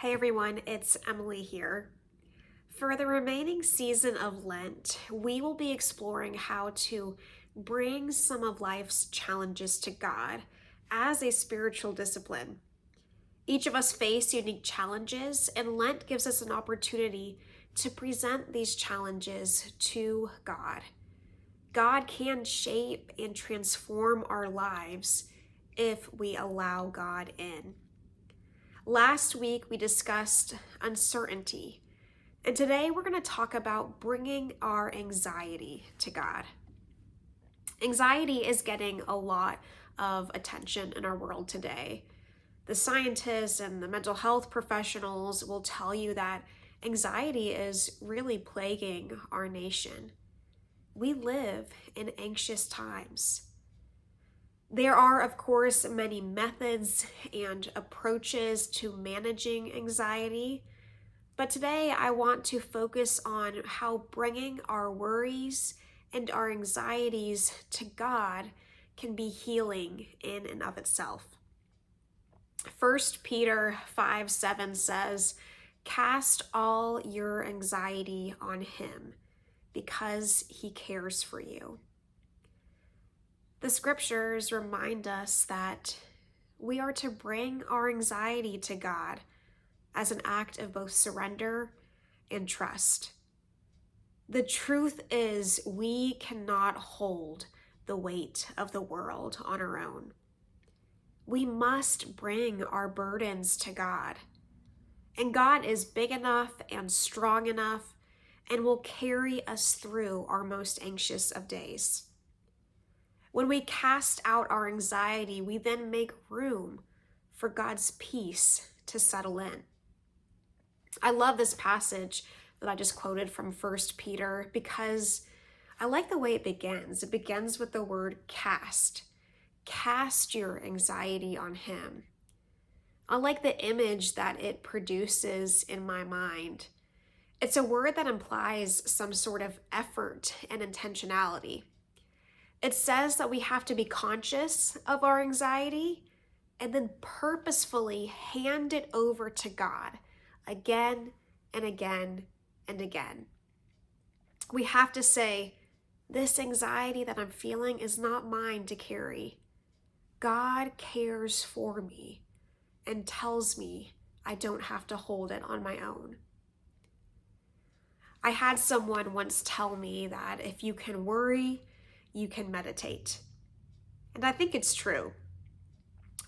Hey everyone, it's Emily here. For the remaining season of Lent, we will be exploring how to bring some of life's challenges to God as a spiritual discipline. Each of us face unique challenges, and Lent gives us an opportunity to present these challenges to God. God can shape and transform our lives if we allow God in. Last week, we discussed uncertainty, and today we're going to talk about bringing our anxiety to God. Anxiety is getting a lot of attention in our world today. The scientists and the mental health professionals will tell you that anxiety is really plaguing our nation. We live in anxious times. There are, of course, many methods and approaches to managing anxiety, but today I want to focus on how bringing our worries and our anxieties to God can be healing in and of itself. 1 Peter 5:7 says, "Cast all your anxiety on him because he cares for you." The scriptures remind us that we are to bring our anxiety to God as an act of both surrender and trust. The truth is, we cannot hold the weight of the world on our own. We must bring our burdens to God. And God is big enough and strong enough and will carry us through our most anxious of days. When we cast out our anxiety, we then make room for God's peace to settle in. I love this passage that I just quoted from 1 Peter because I like the way it begins. It begins with the word cast. Cast your anxiety on him. I like the image that it produces in my mind. It's a word that implies some sort of effort and intentionality. It says that we have to be conscious of our anxiety and then purposefully hand it over to God again and again and again. We have to say, this anxiety that I'm feeling is not mine to carry. God cares for me and tells me I don't have to hold it on my own. I had someone once tell me that if you can worry, you can meditate. And I think it's true.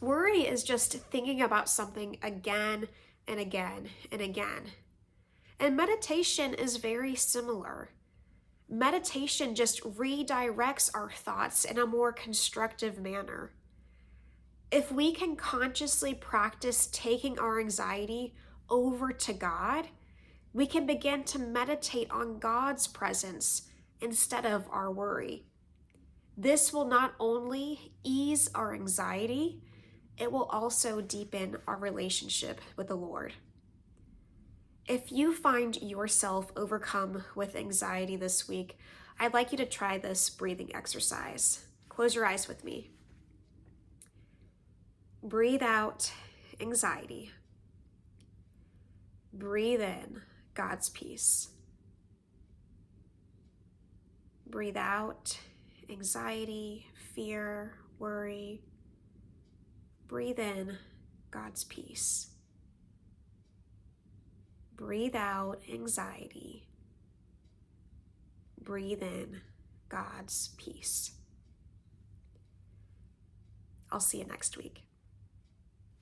Worry is just thinking about something again and again and again. And meditation is very similar. Meditation just redirects our thoughts in a more constructive manner. If we can consciously practice taking our anxiety over to God, we can begin to meditate on God's presence instead of our worry. This will not only ease our anxiety, it will also deepen our relationship with the Lord. If you find yourself overcome with anxiety this week, I'd like you to try this breathing exercise. Close your eyes with me. Breathe out anxiety. Breathe in God's peace. Breathe out anxiety, fear, worry. Breathe in God's peace. Breathe out anxiety. Breathe in God's peace. I'll see you next week.